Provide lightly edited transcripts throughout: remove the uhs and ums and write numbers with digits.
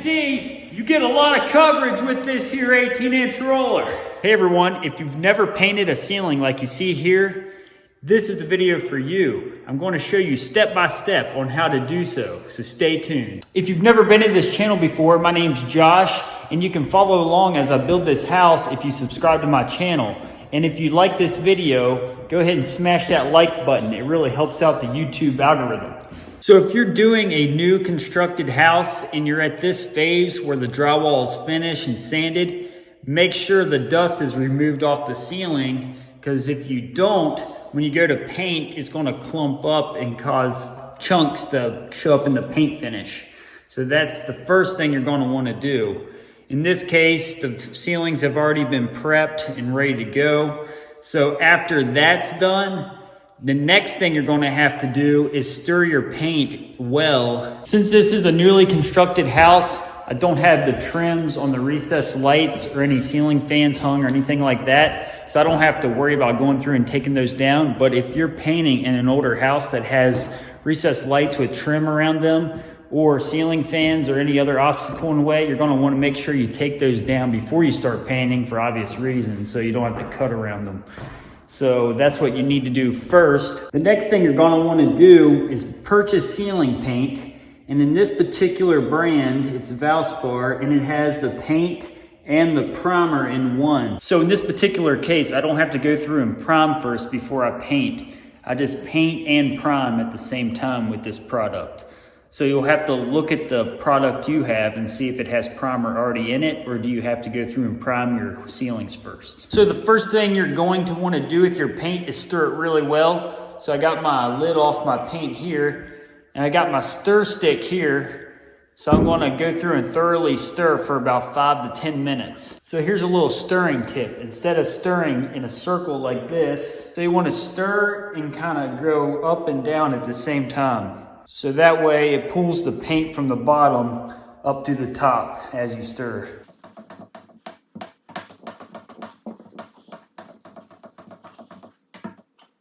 see, you get a lot of coverage with this here 18-inch roller. Hey everyone, if you've never painted a ceiling like you see here, this is the video for you. I'm going to show you step by step on how to do so stay tuned. If you've never been to this channel before, my name's Josh, and you can follow along as I build this house if you subscribe to my channel. And if you like this video, go ahead and smash that like button. It really helps out the YouTube algorithm. So if you're doing a new constructed house and you're at this phase where the drywall is finished and sanded, make sure the dust is removed off the ceiling, because if you don't, when you go to paint, it's going to clump up and cause chunks to show up in the paint finish. So that's the first thing you're going to want to do. In this case, the ceilings have already been prepped and ready to go. So after that's done, the next thing you're going to have to do is stir your paint well. Since this is a newly constructed house, I don't have the trims on the recessed lights or any ceiling fans hung or anything like that. So I don't have to worry about going through and taking those down. But if you're painting in an older house that has recessed lights with trim around them or ceiling fans or any other obstacle in the way, you're going to want to make sure you take those down before you start painting for obvious reasons, so you don't have to cut around them. So that's what you need to do first. The next thing you're going to want to do is purchase ceiling paint. And in this particular brand, it's Valspar, and it has the paint and the primer in one. So in this particular case, I don't have to go through and prime first before I paint. I just paint and prime at the same time with this product. So you'll have to look at the product you have and see if it has primer already in it, or do you have to go through and prime your ceilings first. So the first thing you're going to want to do with your paint is stir it really well. So I got my lid off my paint here, and I got my stir stick here. So I'm going to go through and thoroughly stir for about 5 to 10 minutes. So here's a little stirring tip. Instead of stirring in a circle like this, so you want to stir and kind of go up and down at the same time. So that way it pulls the paint from the bottom up to the top as you stir.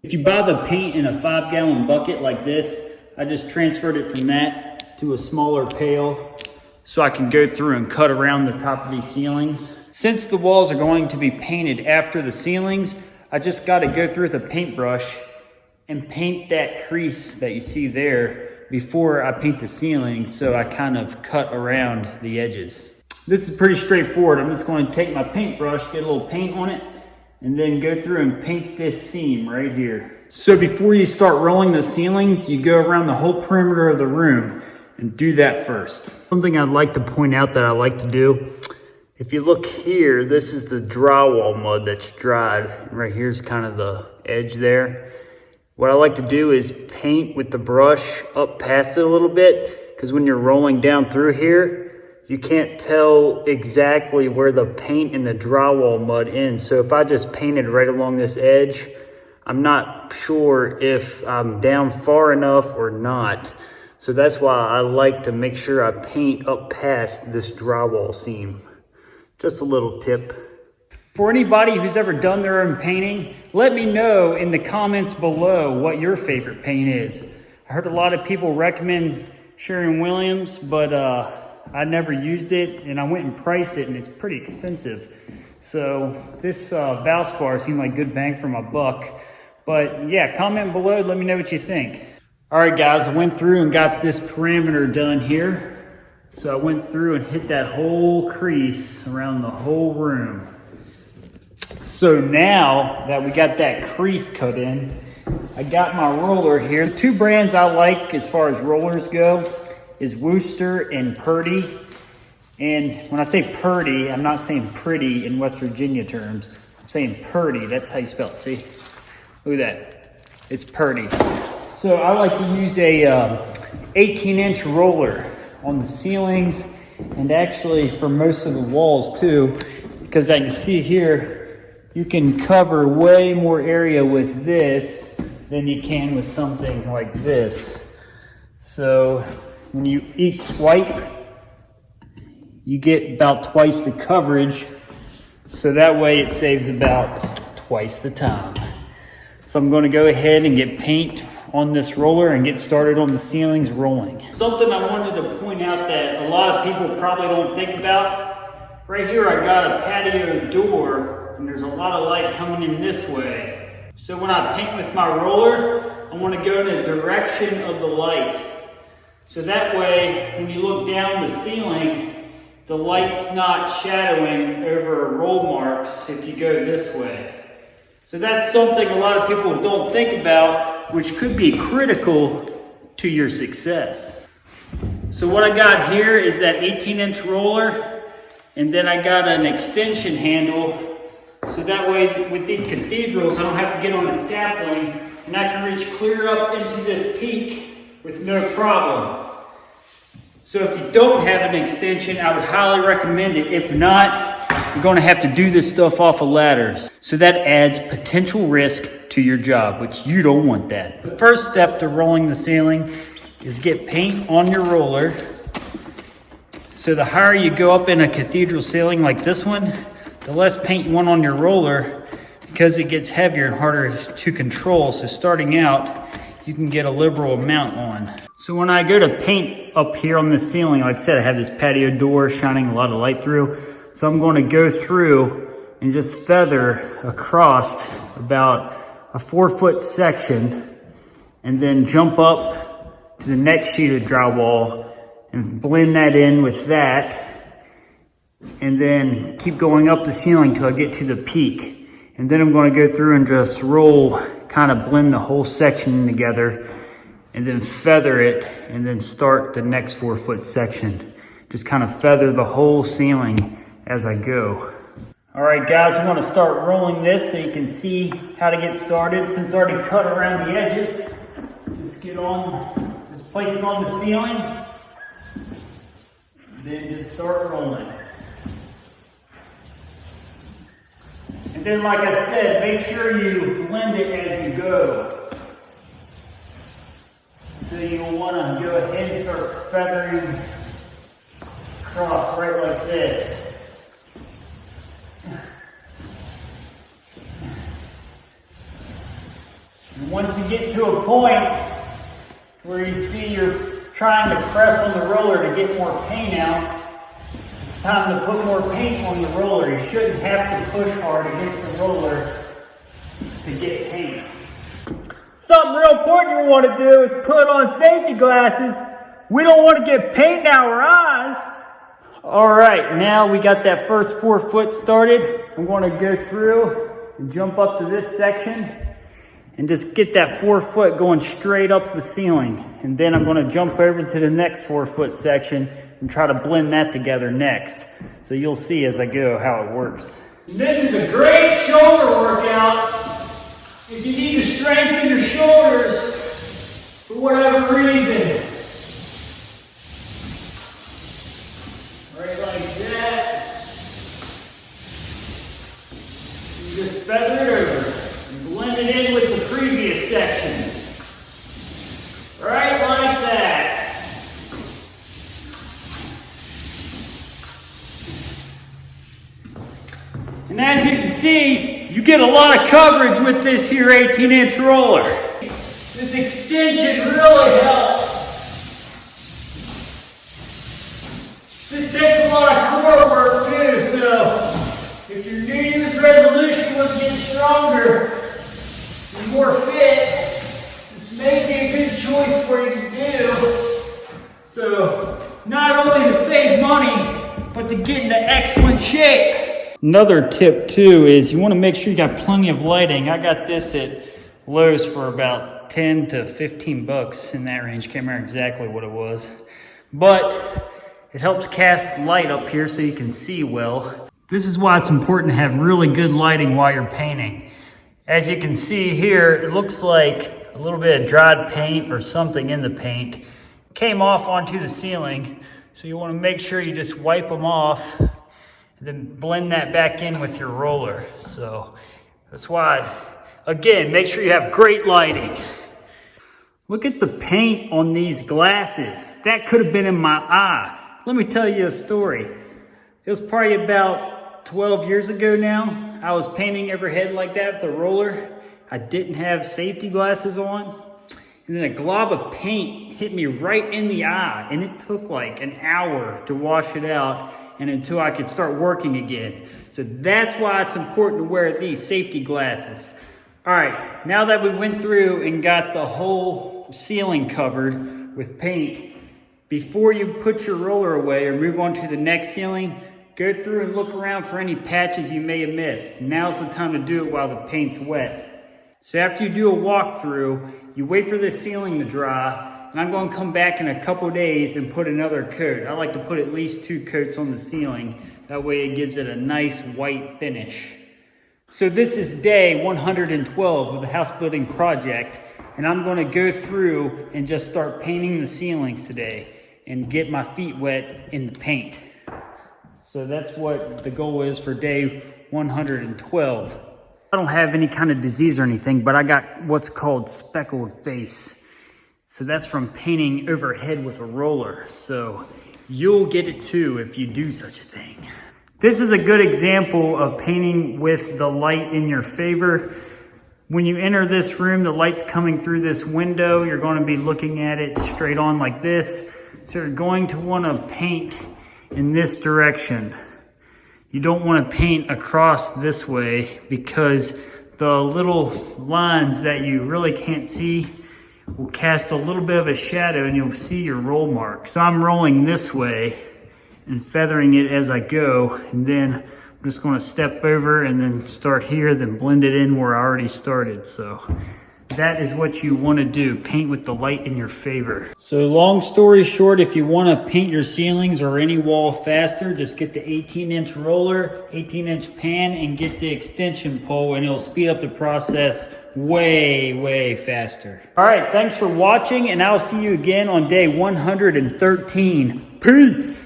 If you buy the paint in a 5-gallon bucket like this, I just transferred it from that to a smaller pail so I can go through and cut around the top of these ceilings. Since the walls are going to be painted after the ceilings, I just got to go through with a paintbrush and paint that crease that you see there before I paint the ceiling, so I kind of cut around the edges. This is pretty straightforward. I'm just going to take my paintbrush, get a little paint on it, and then go through and paint this seam right here. So before you start rolling the ceilings, you go around the whole perimeter of the room and do that first. Something I'd like to point out that I like to do, if you look here, this is the drywall mud that's dried. Right here's kind of the edge there. What I like to do is paint with the brush up past it a little bit, because when you're rolling down through here, you can't tell exactly where the paint and the drywall mud ends. So if I just painted right along this edge, I'm not sure if I'm down far enough or not. So that's why I like to make sure I paint up past this drywall seam. Just a little tip. For anybody who's ever done their own painting, let me know in the comments below what your favorite paint is. I heard a lot of people recommend Sherwin-Williams, but I never used it, and I went and priced it, and it's pretty expensive. So this Valspar seemed like good bang for my buck. But yeah, comment below, let me know what you think. All right guys, I went through and got this perimeter done here. So I went through and hit that whole crease around the whole room. So now that we got that crease cut in, I got my roller here. The two brands I like as far as rollers go is Wooster and Purdy. And when I say Purdy, I'm not saying pretty in West Virginia terms. I'm saying Purdy, that's how you spell it, see? Look at that, it's Purdy. So I like to use a 18-inch roller on the ceilings, and actually for most of the walls too, because I can see here, you can cover way more area with this than you can with something like this. So when you each swipe, you get about twice the coverage. So that way it saves about twice the time. So I'm going to go ahead and get paint on this roller and get started on the ceilings rolling. Something I wanted to point out that a lot of people probably don't think about. Right here I got a patio door and there's a lot of light coming in this way. So when I paint with my roller, I want to go in the direction of the light. So that way, when you look down the ceiling, the light's not shadowing over roll marks if you go this way. So that's something a lot of people don't think about, which could be critical to your success. So what I got here is that 18-inch roller, and then I got an extension handle. So that way, with these cathedrals, I don't have to get on the scaffolding, and I can reach clear up into this peak with no problem. So if you don't have an extension, I would highly recommend it. If not, you're going to have to do this stuff off of ladders. So that adds potential risk to your job, which you don't want that. The first step to rolling the ceiling is get paint on your roller. So the higher you go up in a cathedral ceiling like this one, the less paint you want on your roller because it gets heavier and harder to control. So starting out, you can get a liberal amount on. So when I go to paint up here on the ceiling, like I said, I have this patio door shining a lot of light through. So I'm going to go through and just feather across about a 4-foot section and then jump up to the next sheet of drywall and blend that in with that. And then keep going up the ceiling till I get to the peak. And then I'm going to go through and just roll, kind of blend the whole section together and then feather it and then start the next 4-foot section. Just kind of feather the whole ceiling as I go. All right, guys, we want to start rolling this so you can see how to get started. Since I already cut around the edges, just place it on the ceiling, then just start rolling. And then, like I said, make sure you blend it as you go. So you'll want to go ahead and start feathering across right like this. And once you get to a point where you see you're trying to press on the roller to get more paint out, it's time to put more paint on the roller. You shouldn't have to push hard against the roller to get paint. Something real important you want to do is put on safety glasses. We don't want to get paint in our eyes. All right, now we got that first 4 foot started. I'm going to go through and jump up to this section and just get that 4 foot going straight up the ceiling. And then I'm going to jump over to the next 4 foot section and try to blend that together next. So you'll see as I go how it works. This is a great shoulder workout. If you need to strengthen your shoulders for whatever reason. Right like that. You just feather it over and blend it in with the previous section. Right like that. And as you can see, you get a lot of coverage with this here 18-inch roller. This extension really helps. This takes a lot of core work too, so if your New Year's resolution was to get stronger and more fit, this may be a good choice for you to do. So, not only to save money, but to get into excellent shape. Another tip too is you want to make sure you got plenty of lighting. I got this at Lowe's for about 10 to 15 bucks in that range. Can't remember exactly what it was. But it helps cast light up here so you can see well. This is why it's important to have really good lighting while you're painting. As you can see here, it looks like a little bit of dried paint or something in the paint came off onto the ceiling. So you want to make sure you just wipe them off and then blend that back in with your roller. So that's why, again, make sure you have great lighting. Look at the paint on these glasses. That could have been in my eye. Let me tell you a story. It was probably about 12 years ago now. I was painting overhead like that with a roller. I didn't have safety glasses on. and then a glob of paint hit me right in the eye, and it took like an hour to wash it out and until I could start working again. So that's why it's important to wear these safety glasses. All right, now that we went through and got the whole ceiling covered with paint, before you put your roller away or move on to the next ceiling, go through and look around for any patches you may have missed. Now's the time to do it while the paint's wet. So after you do a walkthrough, you wait for this ceiling to dry, and I'm going to come back in a couple days and put another coat. I like to put at least 2 coats on the ceiling. That way it gives it a nice white finish. So this is day 112 of the house building project, and I'm going to go through and just start painting the ceilings today and get my feet wet in the paint. So that's what the goal is for day 112. I don't have any kind of disease or anything, but I got what's called speckled face. So that's from painting overhead with a roller. So you'll get it too if you do such a thing. This is a good example of painting with the light in your favor. When you enter this room, the light's coming through this window. You're going to be looking at it straight on like this. So you're going to want to paint in this direction. You don't want to paint across this way because the little lines that you really can't see will cast a little bit of a shadow and you'll see your roll mark. So I'm rolling this way and feathering it as I go, and then I'm just going to step over and then start here, then blend it in where I already started. So that is what you want to do, paint with the light in your favor. So long story short, if you want to paint your ceilings or any wall faster, just get the 18-inch roller, 18-inch pan, and get the extension pole, and it'll speed up the process way faster. All right, thanks for watching, and I'll see you again on day 113. Peace!